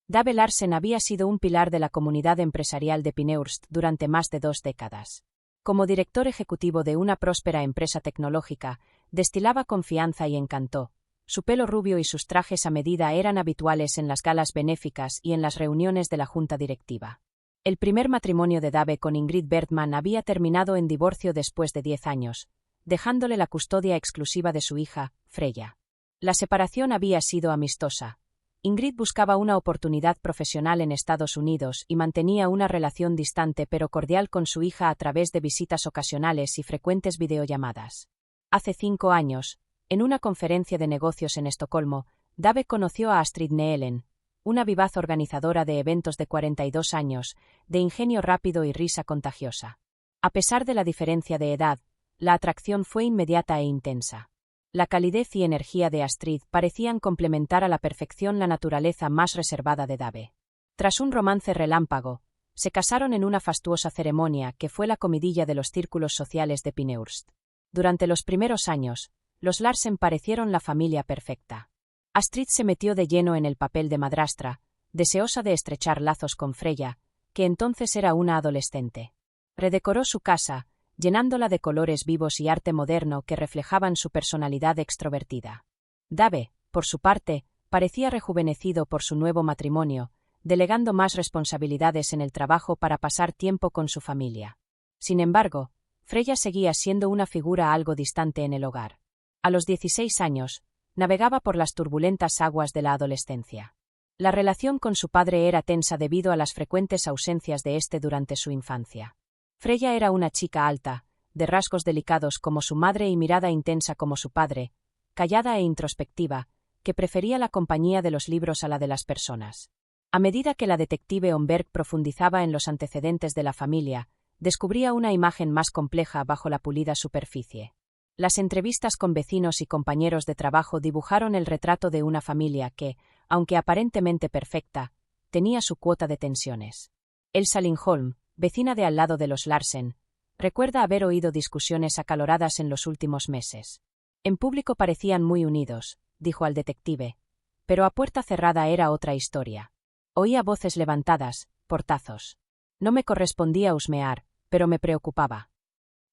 Dave Larsen había sido un pilar de la comunidad empresarial de Pinehurst durante más de 2 décadas. Como director ejecutivo de una próspera empresa tecnológica, destilaba confianza y encanto. Su pelo rubio y sus trajes a medida eran habituales en las galas benéficas y en las reuniones de la junta directiva. El primer matrimonio de Dave con Ingrid Bergman había terminado en divorcio después de 10 años, dejándole la custodia exclusiva de su hija, Freya. La separación había sido amistosa. Ingrid buscaba una oportunidad profesional en Estados Unidos y mantenía una relación distante pero cordial con su hija a través de visitas ocasionales y frecuentes videollamadas. Hace 5 años, en una conferencia de negocios en Estocolmo, Dave conoció a Astrid Neelen, una vivaz organizadora de eventos de 42 años, de ingenio rápido y risa contagiosa. A pesar de la diferencia de edad, la atracción fue inmediata e intensa. La calidez y energía de Astrid parecían complementar a la perfección la naturaleza más reservada de Dave. Tras un romance relámpago, se casaron en una fastuosa ceremonia que fue la comidilla de los círculos sociales de Pinehurst. Durante los primeros años, los Larsen parecieron la familia perfecta. Astrid se metió de lleno en el papel de madrastra, deseosa de estrechar lazos con Freya, que entonces era una adolescente. Redecoró su casa, llenándola de colores vivos y arte moderno que reflejaban su personalidad extrovertida. Dave, por su parte, parecía rejuvenecido por su nuevo matrimonio, delegando más responsabilidades en el trabajo para pasar tiempo con su familia. Sin embargo, Freya seguía siendo una figura algo distante en el hogar. A los 16 años, navegaba por las turbulentas aguas de la adolescencia. La relación con su padre era tensa debido a las frecuentes ausencias de éste durante su infancia. Freya era una chica alta, de rasgos delicados como su madre y mirada intensa como su padre, callada e introspectiva, que prefería la compañía de los libros a la de las personas. A medida que la detective Omberg profundizaba en los antecedentes de la familia, descubría una imagen más compleja bajo la pulida superficie. Las entrevistas con vecinos y compañeros de trabajo dibujaron el retrato de una familia que, aunque aparentemente perfecta, tenía su cuota de tensiones. Elsa Lindholm, vecina de al lado de los Larsen, recuerda haber oído discusiones acaloradas en los últimos meses. En público parecían muy unidos, dijo al detective, pero a puerta cerrada era otra historia. Oía voces levantadas, portazos. No me correspondía husmear, pero me preocupaba.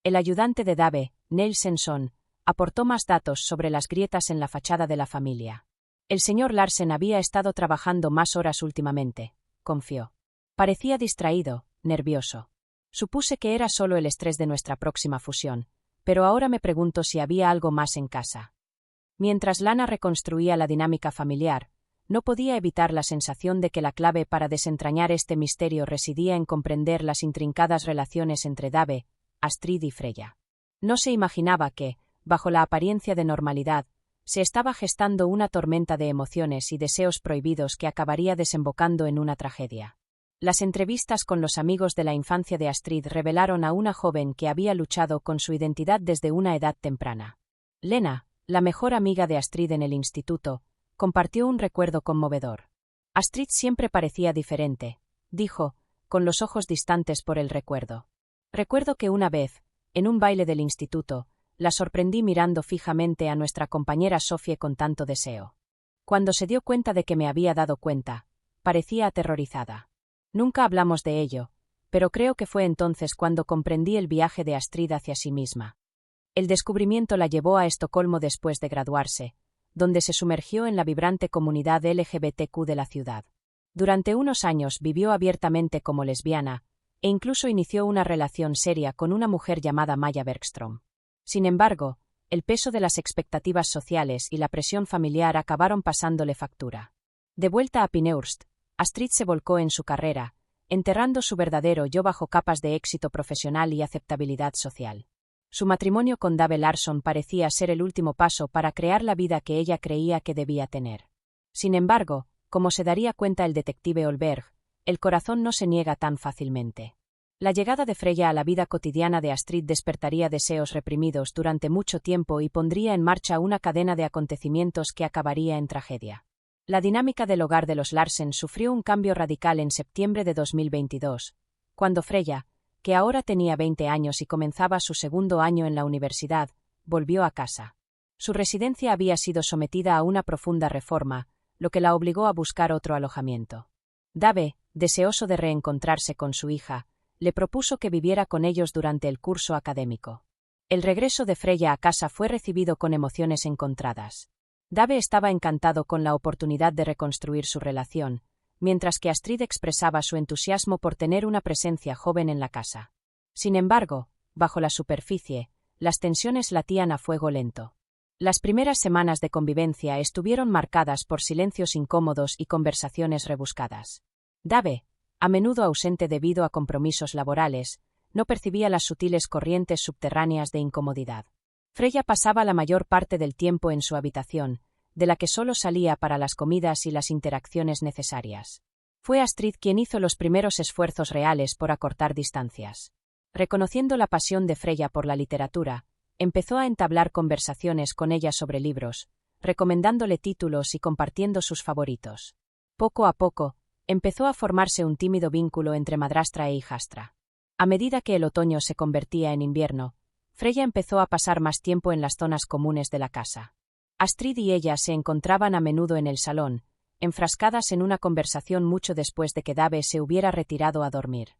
El ayudante de Dave, Neil Senson, aportó más datos sobre las grietas en la fachada de la familia. El señor Larsen había estado trabajando más horas últimamente, confió. Parecía distraído, nervioso. Supuse que era solo el estrés de nuestra próxima fusión, pero ahora me pregunto si había algo más en casa. Mientras Lana reconstruía la dinámica familiar, no podía evitar la sensación de que la clave para desentrañar este misterio residía en comprender las intrincadas relaciones entre Dave, Astrid y Freya. No se imaginaba que, bajo la apariencia de normalidad, se estaba gestando una tormenta de emociones y deseos prohibidos que acabaría desembocando en una tragedia. Las entrevistas con los amigos de la infancia de Astrid revelaron a una joven que había luchado con su identidad desde una edad temprana. Lena, la mejor amiga de Astrid en el instituto, compartió un recuerdo conmovedor. Astrid siempre parecía diferente, dijo, con los ojos distantes por el recuerdo. Recuerdo que una vez, en un baile del instituto, la sorprendí mirando fijamente a nuestra compañera Sophie con tanto deseo. Cuando se dio cuenta de que me había dado cuenta, parecía aterrorizada. Nunca hablamos de ello, pero creo que fue entonces cuando comprendí el viaje de Astrid hacia sí misma. El descubrimiento la llevó a Estocolmo después de graduarse, donde se sumergió en la vibrante comunidad LGBTQ de la ciudad. Durante unos años vivió abiertamente como lesbiana, e incluso inició una relación seria con una mujer llamada Maya Bergström. Sin embargo, el peso de las expectativas sociales y la presión familiar acabaron pasándole factura. De vuelta a Pinehurst, Astrid se volcó en su carrera, enterrando su verdadero yo bajo capas de éxito profesional y aceptabilidad social. Su matrimonio con Dave Larsen parecía ser el último paso para crear la vida que ella creía que debía tener. Sin embargo, como se daría cuenta el detective Olberg, el corazón no se niega tan fácilmente. La llegada de Freya a la vida cotidiana de Astrid despertaría deseos reprimidos durante mucho tiempo y pondría en marcha una cadena de acontecimientos que acabaría en tragedia. La dinámica del hogar de los Larsen sufrió un cambio radical en septiembre de 2022, cuando Freya, que ahora tenía 20 años y comenzaba su segundo año en la universidad, volvió a casa. Su residencia había sido sometida a una profunda reforma, lo que la obligó a buscar otro alojamiento. Dave, deseoso de reencontrarse con su hija, le propuso que viviera con ellos durante el curso académico. El regreso de Freya a casa fue recibido con emociones encontradas. Dave estaba encantado con la oportunidad de reconstruir su relación, mientras que Astrid expresaba su entusiasmo por tener una presencia joven en la casa. Sin embargo, bajo la superficie, las tensiones latían a fuego lento. Las primeras semanas de convivencia estuvieron marcadas por silencios incómodos y conversaciones rebuscadas. Dave, a menudo ausente debido a compromisos laborales, no percibía las sutiles corrientes subterráneas de incomodidad. Freya pasaba la mayor parte del tiempo en su habitación, de la que solo salía para las comidas y las interacciones necesarias. Fue Astrid quien hizo los primeros esfuerzos reales por acortar distancias. Reconociendo la pasión de Freya por la literatura, empezó a entablar conversaciones con ella sobre libros, recomendándole títulos y compartiendo sus favoritos. Poco a poco, empezó a formarse un tímido vínculo entre madrastra e hijastra. A medida que el otoño se convertía en invierno, Freya empezó a pasar más tiempo en las zonas comunes de la casa. Astrid y ella se encontraban a menudo en el salón, enfrascadas en una conversación mucho después de que Dave se hubiera retirado a dormir.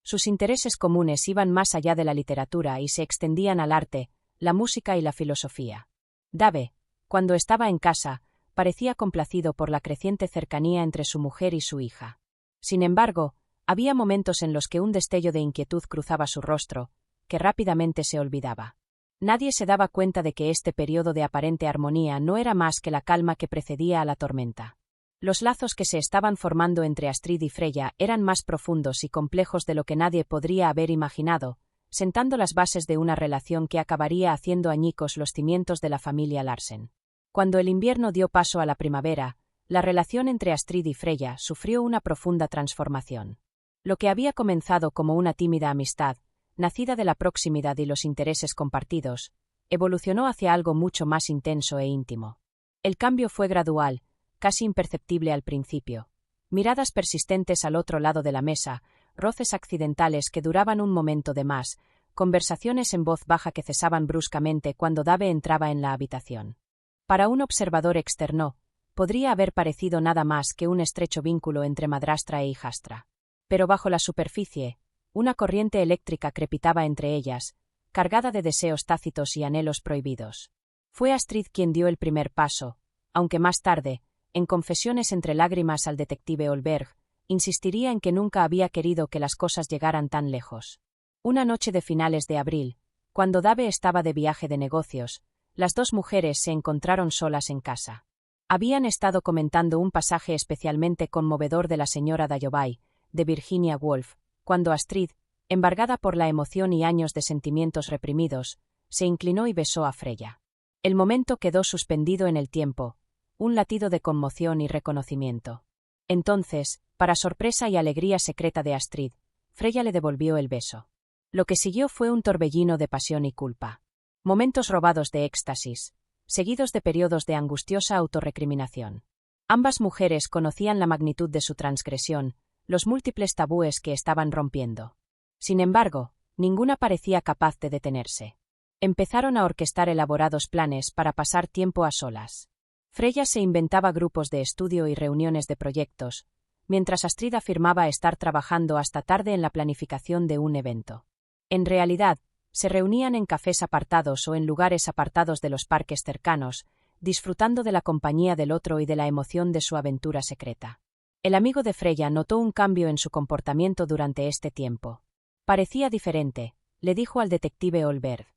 Sus intereses comunes iban más allá de la literatura y se extendían al arte, la música y la filosofía. Dave, cuando estaba en casa, parecía complacido por la creciente cercanía entre su mujer y su hija. Sin embargo, había momentos en los que un destello de inquietud cruzaba su rostro, que rápidamente se olvidaba. Nadie se daba cuenta de que este periodo de aparente armonía no era más que la calma que precedía a la tormenta. Los lazos que se estaban formando entre Astrid y Freya eran más profundos y complejos de lo que nadie podría haber imaginado, sentando las bases de una relación que acabaría haciendo añicos los cimientos de la familia Larsen. Cuando el invierno dio paso a la primavera, la relación entre Astrid y Freya sufrió una profunda transformación. Lo que había comenzado como una tímida amistad, nacida de la proximidad y los intereses compartidos, evolucionó hacia algo mucho más intenso e íntimo. El cambio fue gradual, casi imperceptible al principio. Miradas persistentes al otro lado de la mesa, roces accidentales que duraban un momento de más, conversaciones en voz baja que cesaban bruscamente cuando Dave entraba en la habitación. Para un observador externo, podría haber parecido nada más que un estrecho vínculo entre madrastra e hijastra. Pero bajo la superficie, una corriente eléctrica crepitaba entre ellas, cargada de deseos tácitos y anhelos prohibidos. Fue Astrid quien dio el primer paso, aunque más tarde, en confesiones entre lágrimas al detective Olberg, insistiría en que nunca había querido que las cosas llegaran tan lejos. Una noche de finales de abril, cuando Dave estaba de viaje de negocios, las dos mujeres se encontraron solas en casa. Habían estado comentando un pasaje especialmente conmovedor de la señora Dalloway, de Virginia Woolf, cuando Astrid, embargada por la emoción y años de sentimientos reprimidos, se inclinó y besó a Freya. El momento quedó suspendido en el tiempo, un latido de conmoción y reconocimiento. Entonces, para sorpresa y alegría secreta de Astrid, Freya le devolvió el beso. Lo que siguió fue un torbellino de pasión y culpa. Momentos robados de éxtasis, seguidos de periodos de angustiosa autorrecriminación. Ambas mujeres conocían la magnitud de su transgresión, los múltiples tabúes que estaban rompiendo. Sin embargo, ninguna parecía capaz de detenerse. Empezaron a orquestar elaborados planes para pasar tiempo a solas. Freya se inventaba grupos de estudio y reuniones de proyectos, mientras Astrid afirmaba estar trabajando hasta tarde en la planificación de un evento. En realidad, se reunían en cafés apartados o en lugares apartados de los parques cercanos, disfrutando de la compañía del otro y de la emoción de su aventura secreta. El amigo de Freya notó un cambio en su comportamiento durante este tiempo. Parecía diferente, le dijo al detective Olberg.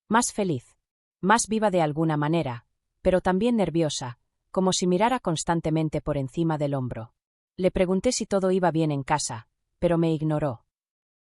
Más feliz. Más viva de alguna manera, pero también nerviosa, como si mirara constantemente por encima del hombro. Le pregunté si todo iba bien en casa, pero me ignoró.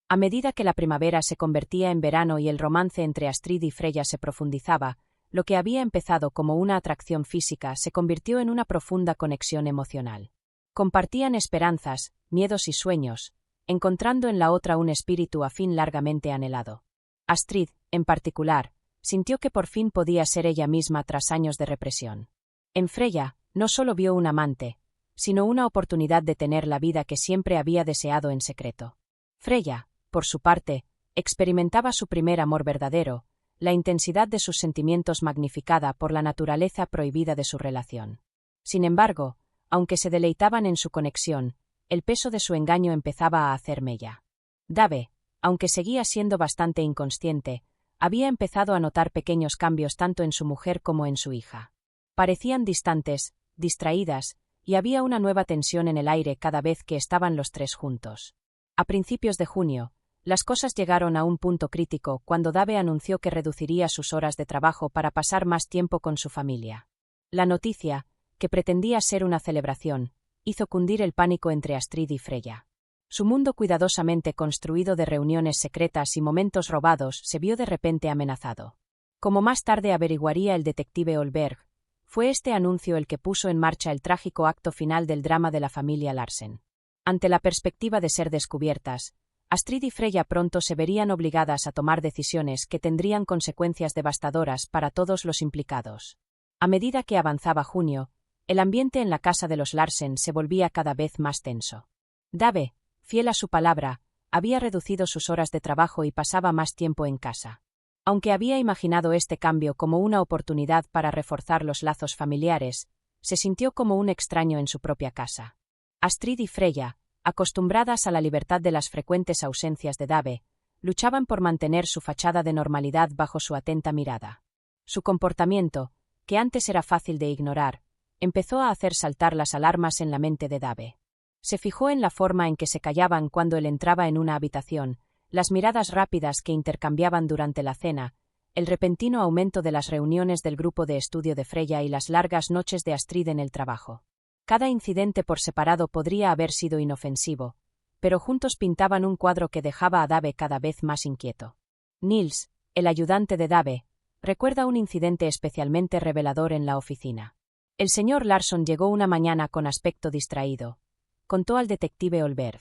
A medida que la primavera se convertía en verano y el romance entre Astrid y Freya se profundizaba, lo que había empezado como una atracción física se convirtió en una profunda conexión emocional. Compartían esperanzas, miedos y sueños, encontrando en la otra un espíritu afín largamente anhelado. Astrid, en particular, sintió que por fin podía ser ella misma tras años de represión. En Freya, no solo vio un amante, sino una oportunidad de tener la vida que siempre había deseado en secreto. Freya, por su parte, experimentaba su primer amor verdadero, la intensidad de sus sentimientos magnificada por la naturaleza prohibida de su relación. Sin embargo, aunque se deleitaban en su conexión, el peso de su engaño empezaba a hacer mella. Dave, aunque seguía siendo bastante inconsciente, había empezado a notar pequeños cambios tanto en su mujer como en su hija. Parecían distantes, distraídas, y había una nueva tensión en el aire cada vez que estaban los tres juntos. A principios de junio, las cosas llegaron a un punto crítico cuando Dave anunció que reduciría sus horas de trabajo para pasar más tiempo con su familia. La noticia, que pretendía ser una celebración, hizo cundir el pánico entre Astrid y Freya. Su mundo cuidadosamente construido de reuniones secretas y momentos robados se vio de repente amenazado. Como más tarde averiguaría el detective Olberg, fue este anuncio el que puso en marcha el trágico acto final del drama de la familia Larsen. Ante la perspectiva de ser descubiertas, Astrid y Freya pronto se verían obligadas a tomar decisiones que tendrían consecuencias devastadoras para todos los implicados. A medida que avanzaba junio, el ambiente en la casa de los Larsen se volvía cada vez más tenso. Dave, fiel a su palabra, había reducido sus horas de trabajo y pasaba más tiempo en casa. Aunque había imaginado este cambio como una oportunidad para reforzar los lazos familiares, se sintió como un extraño en su propia casa. Astrid y Freya, acostumbradas a la libertad de las frecuentes ausencias de Dave, luchaban por mantener su fachada de normalidad bajo su atenta mirada. Su comportamiento, que antes era fácil de ignorar, empezó a hacer saltar las alarmas en la mente de Dave. Se fijó en la forma en que se callaban cuando él entraba en una habitación, las miradas rápidas que intercambiaban durante la cena, el repentino aumento de las reuniones del grupo de estudio de Freya y las largas noches de Astrid en el trabajo. Cada incidente por separado podría haber sido inofensivo, pero juntos pintaban un cuadro que dejaba a Dave cada vez más inquieto. Nils, el ayudante de Dave, recuerda un incidente especialmente revelador en la oficina. El señor Larsson llegó una mañana con aspecto distraído, contó al detective Olberg.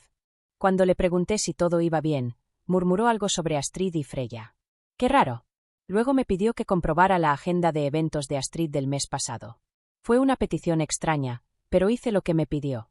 Cuando le pregunté si todo iba bien, murmuró algo sobre Astrid y Freya. ¡Qué raro! Luego me pidió que comprobara la agenda de eventos de Astrid del mes pasado. Fue una petición extraña, pero hice lo que me pidió.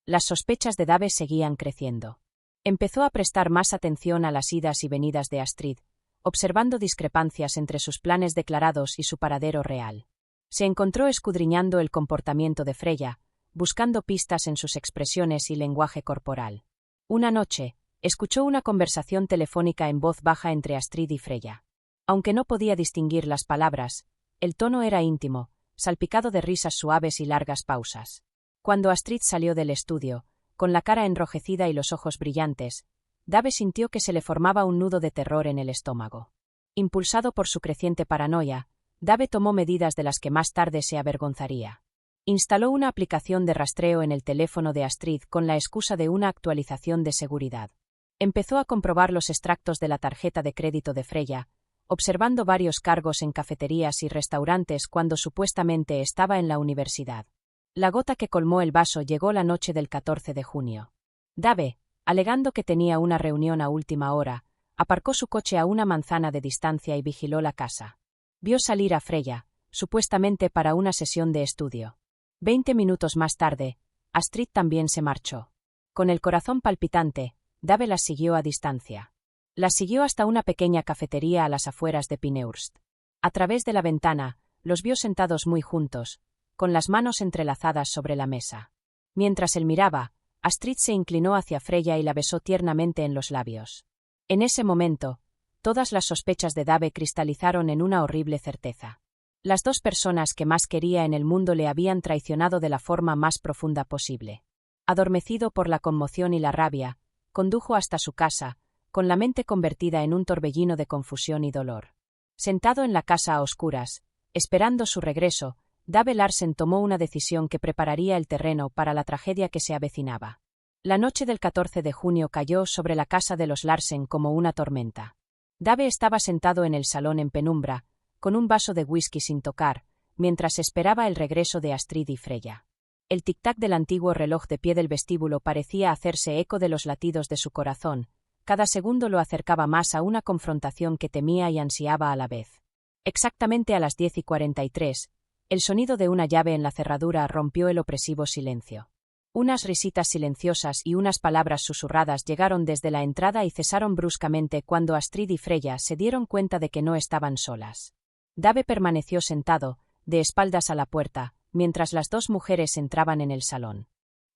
Las sospechas de Dave seguían creciendo. Empezó a prestar más atención a las idas y venidas de Astrid, observando discrepancias entre sus planes declarados y su paradero real. Se encontró escudriñando el comportamiento de Freya, buscando pistas en sus expresiones y lenguaje corporal. Una noche, escuchó una conversación telefónica en voz baja entre Astrid y Freya. Aunque no podía distinguir las palabras, el tono era íntimo, salpicado de risas suaves y largas pausas. Cuando Astrid salió del estudio, con la cara enrojecida y los ojos brillantes, Dave sintió que se le formaba un nudo de terror en el estómago. Impulsado por su creciente paranoia, Dave tomó medidas de las que más tarde se avergonzaría. Instaló una aplicación de rastreo en el teléfono de Astrid con la excusa de una actualización de seguridad. Empezó a comprobar los extractos de la tarjeta de crédito de Freya, observando varios cargos en cafeterías y restaurantes cuando supuestamente estaba en la universidad. La gota que colmó el vaso llegó la noche del 14 de junio. Dave, alegando que tenía una reunión a última hora, aparcó su coche a una manzana de distancia y vigiló la casa. Vio salir a Freya, supuestamente para una sesión de estudio. 20 minutos más tarde, Astrid también se marchó. Con el corazón palpitante, Dave las siguió a distancia. Las siguió hasta una pequeña cafetería a las afueras de Pinehurst. A través de la ventana, los vio sentados muy juntos, con las manos entrelazadas sobre la mesa. Mientras él miraba, Astrid se inclinó hacia Freya y la besó tiernamente en los labios. En ese momento, todas las sospechas de Dave cristalizaron en una horrible certeza. Las dos personas que más quería en el mundo le habían traicionado de la forma más profunda posible. Adormecido por la conmoción y la rabia, condujo hasta su casa, con la mente convertida en un torbellino de confusión y dolor. Sentado en la casa a oscuras, esperando su regreso, Dave Larsen tomó una decisión que prepararía el terreno para la tragedia que se avecinaba. La noche del 14 de junio cayó sobre la casa de los Larsen como una tormenta. Dave estaba sentado en el salón en penumbra, con un vaso de whisky sin tocar, mientras esperaba el regreso de Astrid y Freya. El tic-tac del antiguo reloj de pie del vestíbulo parecía hacerse eco de los latidos de su corazón. Cada segundo lo acercaba más a una confrontación que temía y ansiaba a la vez. Exactamente a las 10:43, el sonido de una llave en la cerradura rompió el opresivo silencio. Unas risitas silenciosas y unas palabras susurradas llegaron desde la entrada y cesaron bruscamente cuando Astrid y Freya se dieron cuenta de que no estaban solas. Dave permaneció sentado, de espaldas a la puerta, mientras las dos mujeres entraban en el salón.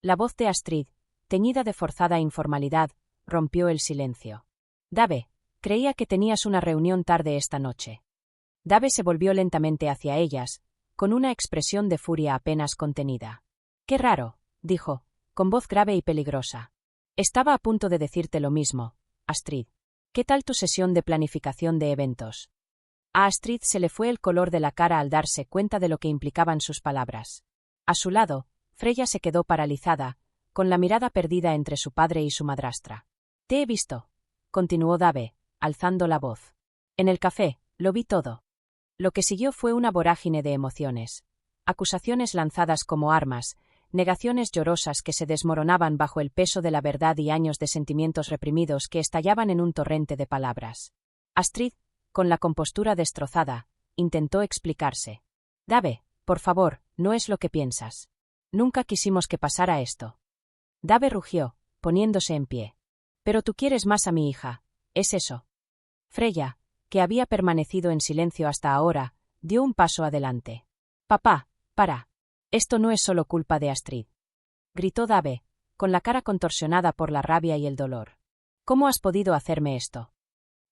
La voz de Astrid, teñida de forzada informalidad, rompió el silencio. Dave, creía que tenías una reunión tarde esta noche. Dave se volvió lentamente hacia ellas, con una expresión de furia apenas contenida. Qué raro, dijo, con voz grave y peligrosa. Estaba a punto de decirte lo mismo, Astrid. ¿Qué tal tu sesión de planificación de eventos? A Astrid se le fue el color de la cara al darse cuenta de lo que implicaban sus palabras. A su lado, Freya se quedó paralizada, con la mirada perdida entre su padre y su madrastra. Te he visto, continuó Dave, alzando la voz. En el café, lo vi todo. Lo que siguió fue una vorágine de emociones. Acusaciones lanzadas como armas, negaciones llorosas que se desmoronaban bajo el peso de la verdad y años de sentimientos reprimidos que estallaban en un torrente de palabras. Astrid, con la compostura destrozada, intentó explicarse. Dave, por favor, no es lo que piensas. Nunca quisimos que pasara esto. Dave rugió, poniéndose en pie. Pero tú quieres más a mi hija, ¿es eso? Freya, que había permanecido en silencio hasta ahora, dio un paso adelante. Papá, para. Esto no es solo culpa de Astrid. Gritó Dave, con la cara contorsionada por la rabia y el dolor. ¿Cómo has podido hacerme esto?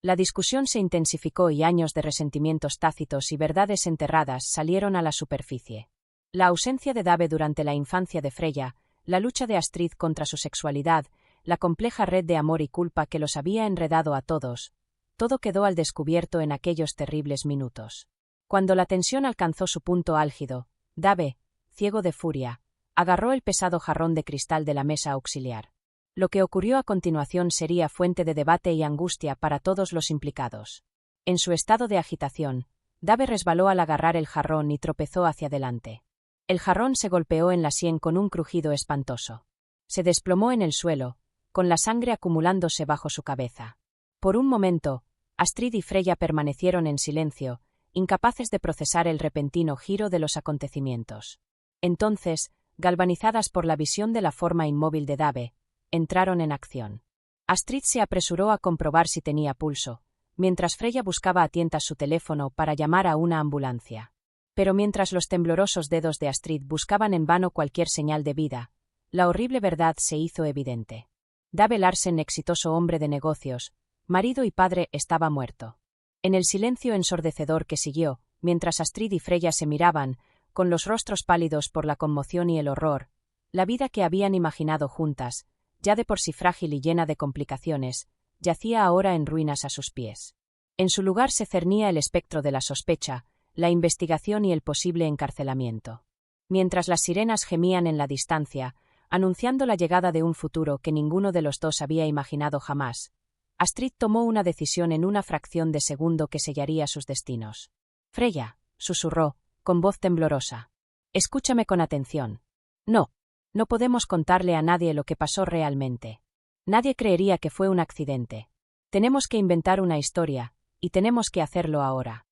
La discusión se intensificó y años de resentimientos tácitos y verdades enterradas salieron a la superficie. La ausencia de Dave durante la infancia de Freya, la lucha de Astrid contra su sexualidad, la compleja red de amor y culpa que los había enredado a todos, todo quedó al descubierto en aquellos terribles minutos. Cuando la tensión alcanzó su punto álgido, Dave, ciego de furia, agarró el pesado jarrón de cristal de la mesa auxiliar. Lo que ocurrió a continuación sería fuente de debate y angustia para todos los implicados. En su estado de agitación, Dave resbaló al agarrar el jarrón y tropezó hacia adelante. El jarrón se golpeó en la sien con un crujido espantoso. Se desplomó en el suelo, con la sangre acumulándose bajo su cabeza. Por un momento, Astrid y Freya permanecieron en silencio, incapaces de procesar el repentino giro de los acontecimientos. Entonces, galvanizadas por la visión de la forma inmóvil de Dave, entraron en acción. Astrid se apresuró a comprobar si tenía pulso, mientras Freya buscaba a tientas su teléfono para llamar a una ambulancia. Pero mientras los temblorosos dedos de Astrid buscaban en vano cualquier señal de vida, la horrible verdad se hizo evidente. Dave Larsen, exitoso hombre de negocios, marido y padre, estaba muerto. En el silencio ensordecedor que siguió, mientras Astrid y Freya se miraban, con los rostros pálidos por la conmoción y el horror, la vida que habían imaginado juntas, ya de por sí frágil y llena de complicaciones, yacía ahora en ruinas a sus pies. En su lugar se cernía el espectro de la sospecha, la investigación y el posible encarcelamiento. Mientras las sirenas gemían en la distancia, anunciando la llegada de un futuro que ninguno de los dos había imaginado jamás, Astrid tomó una decisión en una fracción de segundo que sellaría sus destinos. Freya, susurró, con voz temblorosa. Escúchame con atención. No podemos contarle a nadie lo que pasó realmente. Nadie creería que fue un accidente. Tenemos que inventar una historia, y tenemos que hacerlo ahora.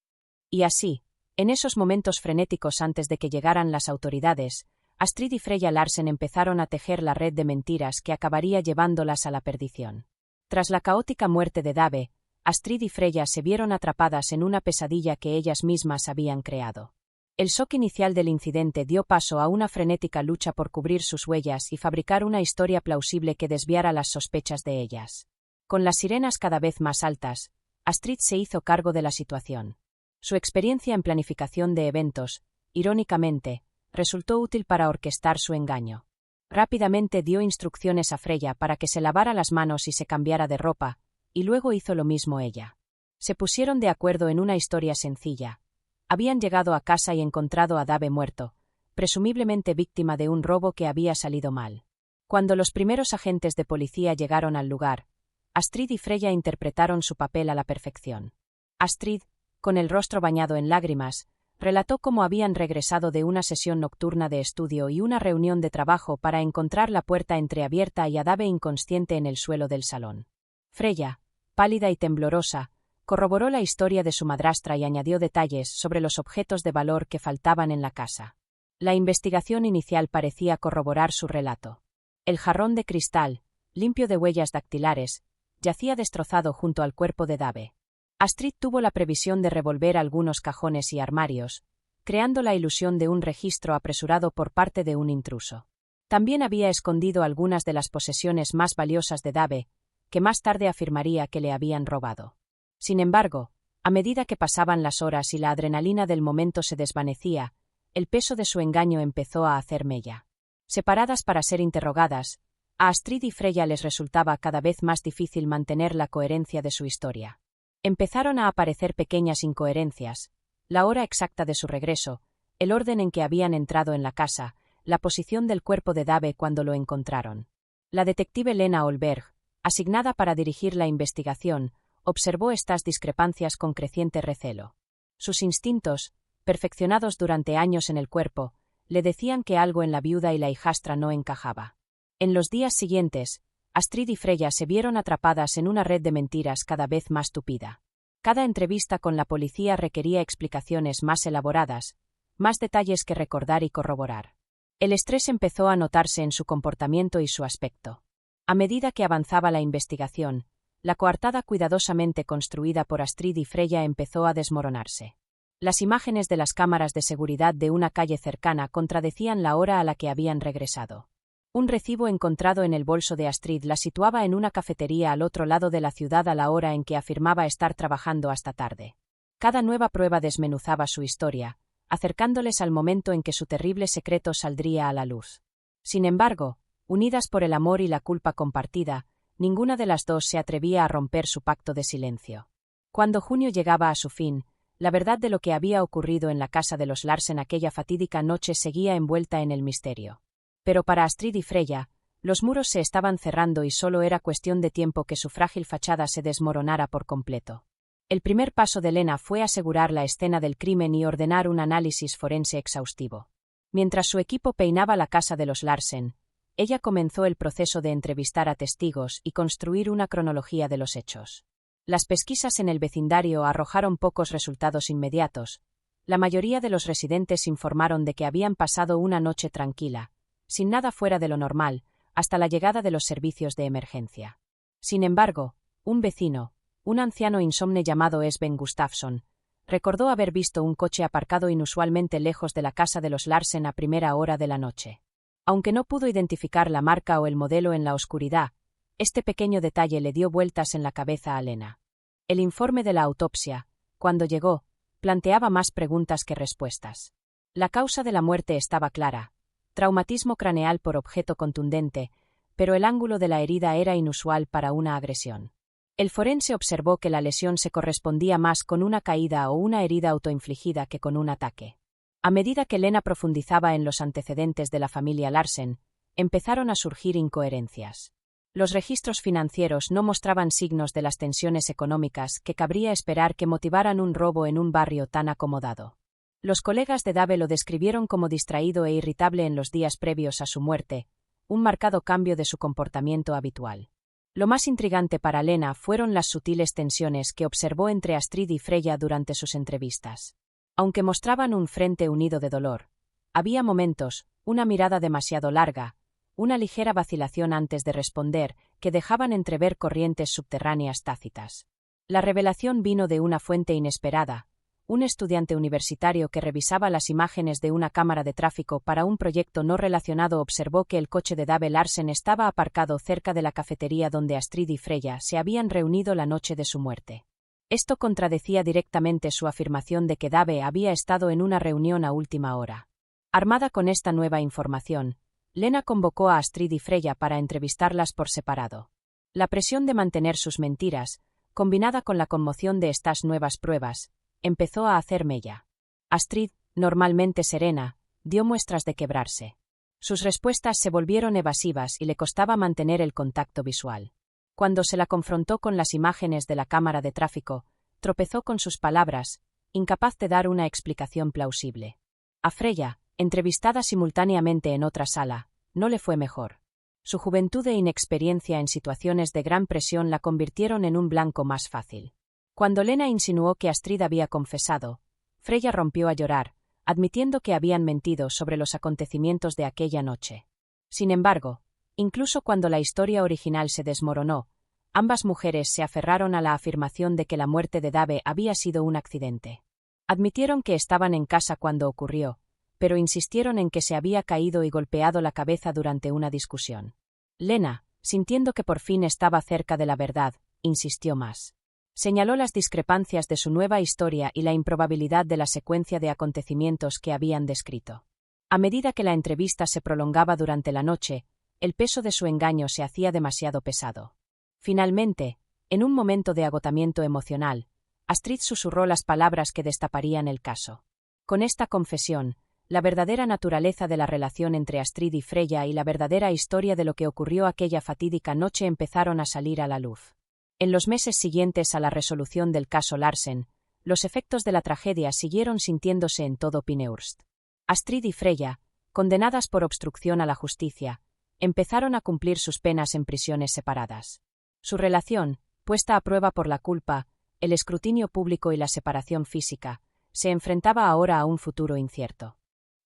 Y así, en esos momentos frenéticos antes de que llegaran las autoridades, Astrid y Freya Larsen empezaron a tejer la red de mentiras que acabaría llevándolas a la perdición. Tras la caótica muerte de Dave, Astrid y Freya se vieron atrapadas en una pesadilla que ellas mismas habían creado. El shock inicial del incidente dio paso a una frenética lucha por cubrir sus huellas y fabricar una historia plausible que desviara las sospechas de ellas. Con las sirenas cada vez más altas, Astrid se hizo cargo de la situación. Su experiencia en planificación de eventos, irónicamente, resultó útil para orquestar su engaño. Rápidamente dio instrucciones a Freya para que se lavara las manos y se cambiara de ropa, y luego hizo lo mismo ella. Se pusieron de acuerdo en una historia sencilla. Habían llegado a casa y encontrado a Dave muerto, presumiblemente víctima de un robo que había salido mal. Cuando los primeros agentes de policía llegaron al lugar, Astrid y Freya interpretaron su papel a la perfección. Astrid, con el rostro bañado en lágrimas, relató cómo habían regresado de una sesión nocturna de estudio y una reunión de trabajo para encontrar la puerta entreabierta y a Dave inconsciente en el suelo del salón. Freya, pálida y temblorosa, corroboró la historia de su madrastra y añadió detalles sobre los objetos de valor que faltaban en la casa. La investigación inicial parecía corroborar su relato. El jarrón de cristal, limpio de huellas dactilares, yacía destrozado junto al cuerpo de Dave. Astrid tuvo la previsión de revolver algunos cajones y armarios, creando la ilusión de un registro apresurado por parte de un intruso. También había escondido algunas de las posesiones más valiosas de Dave, que más tarde afirmaría que le habían robado. Sin embargo, a medida que pasaban las horas y la adrenalina del momento se desvanecía, el peso de su engaño empezó a hacer mella. Separadas para ser interrogadas, a Astrid y Freya les resultaba cada vez más difícil mantener la coherencia de su historia. Empezaron a aparecer pequeñas incoherencias: la hora exacta de su regreso, el orden en que habían entrado en la casa, la posición del cuerpo de Dave cuando lo encontraron. La detective Lena Olberg, asignada para dirigir la investigación, observó estas discrepancias con creciente recelo. Sus instintos, perfeccionados durante años en el cuerpo, le decían que algo en la viuda y la hijastra no encajaba. En los días siguientes, Astrid y Freya se vieron atrapadas en una red de mentiras cada vez más tupida. Cada entrevista con la policía requería explicaciones más elaboradas, más detalles que recordar y corroborar. El estrés empezó a notarse en su comportamiento y su aspecto. A medida que avanzaba la investigación, la coartada cuidadosamente construida por Astrid y Freya empezó a desmoronarse. Las imágenes de las cámaras de seguridad de una calle cercana contradecían la hora a la que habían regresado. Un recibo encontrado en el bolso de Astrid la situaba en una cafetería al otro lado de la ciudad a la hora en que afirmaba estar trabajando hasta tarde. Cada nueva prueba desmenuzaba su historia, acercándoles al momento en que su terrible secreto saldría a la luz. Sin embargo, unidas por el amor y la culpa compartida, ninguna de las dos se atrevía a romper su pacto de silencio. Cuando junio llegaba a su fin, la verdad de lo que había ocurrido en la casa de los Larsen aquella fatídica noche seguía envuelta en el misterio. Pero para Astrid y Freya, los muros se estaban cerrando y solo era cuestión de tiempo que su frágil fachada se desmoronara por completo. El primer paso de Lena fue asegurar la escena del crimen y ordenar un análisis forense exhaustivo. Mientras su equipo peinaba la casa de los Larsen, ella comenzó el proceso de entrevistar a testigos y construir una cronología de los hechos. Las pesquisas en el vecindario arrojaron pocos resultados inmediatos. La mayoría de los residentes informaron de que habían pasado una noche tranquila, sin nada fuera de lo normal, hasta la llegada de los servicios de emergencia. Sin embargo, un vecino, un anciano insomne llamado Sven Gustafsson, recordó haber visto un coche aparcado inusualmente lejos de la casa de los Larsen a primera hora de la noche. Aunque no pudo identificar la marca o el modelo en la oscuridad, este pequeño detalle le dio vueltas en la cabeza a Lena. El informe de la autopsia, cuando llegó, planteaba más preguntas que respuestas. La causa de la muerte estaba clara: traumatismo craneal por objeto contundente, pero el ángulo de la herida era inusual para una agresión. El forense observó que la lesión se correspondía más con una caída o una herida autoinfligida que con un ataque. A medida que Lena profundizaba en los antecedentes de la familia Larsen, empezaron a surgir incoherencias. Los registros financieros no mostraban signos de las tensiones económicas que cabría esperar que motivaran un robo en un barrio tan acomodado. Los colegas de Dave lo describieron como distraído e irritable en los días previos a su muerte, un marcado cambio de su comportamiento habitual. Lo más intrigante para Lena fueron las sutiles tensiones que observó entre Astrid y Freya durante sus entrevistas. Aunque mostraban un frente unido de dolor, había momentos, una mirada demasiado larga, una ligera vacilación antes de responder, que dejaban entrever corrientes subterráneas tácitas. La revelación vino de una fuente inesperada: un estudiante universitario que revisaba las imágenes de una cámara de tráfico para un proyecto no relacionado observó que el coche de Dave Larsen estaba aparcado cerca de la cafetería donde Astrid y Freya se habían reunido la noche de su muerte. Esto contradecía directamente su afirmación de que Dave había estado en una reunión a última hora. Armada con esta nueva información, Lena convocó a Astrid y Freya para entrevistarlas por separado. La presión de mantener sus mentiras, combinada con la conmoción de estas nuevas pruebas, empezó a hacer mella. Astrid, normalmente serena, dio muestras de quebrarse. Sus respuestas se volvieron evasivas y le costaba mantener el contacto visual. Cuando se la confrontó con las imágenes de la cámara de tráfico, tropezó con sus palabras, incapaz de dar una explicación plausible. A Freya, entrevistada simultáneamente en otra sala, no le fue mejor. Su juventud e inexperiencia en situaciones de gran presión la convirtieron en un blanco más fácil. Cuando Lena insinuó que Astrid había confesado, Freya rompió a llorar, admitiendo que habían mentido sobre los acontecimientos de aquella noche. Sin embargo, incluso cuando la historia original se desmoronó, ambas mujeres se aferraron a la afirmación de que la muerte de Dave había sido un accidente. Admitieron que estaban en casa cuando ocurrió, pero insistieron en que se había caído y golpeado la cabeza durante una discusión. Lena, sintiendo que por fin estaba cerca de la verdad, insistió más. Señaló las discrepancias de su nueva historia y la improbabilidad de la secuencia de acontecimientos que habían descrito. A medida que la entrevista se prolongaba durante la noche, el peso de su engaño se hacía demasiado pesado. Finalmente, en un momento de agotamiento emocional, Astrid susurró las palabras que destaparían el caso. Con esta confesión, la verdadera naturaleza de la relación entre Astrid y Freya y la verdadera historia de lo que ocurrió aquella fatídica noche empezaron a salir a la luz. En los meses siguientes a la resolución del caso Larsen, los efectos de la tragedia siguieron sintiéndose en todo Pinehurst. Astrid y Freya, condenadas por obstrucción a la justicia, empezaron a cumplir sus penas en prisiones separadas. Su relación, puesta a prueba por la culpa, el escrutinio público y la separación física, se enfrentaba ahora a un futuro incierto.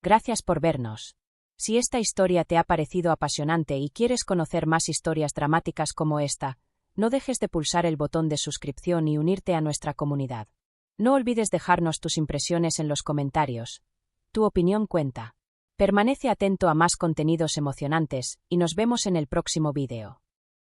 Gracias por vernos. Si esta historia te ha parecido apasionante y quieres conocer más historias dramáticas como esta, no dejes de pulsar el botón de suscripción y unirte a nuestra comunidad. No olvides dejarnos tus impresiones en los comentarios. Tu opinión cuenta. Permanece atento a más contenidos emocionantes y nos vemos en el próximo vídeo.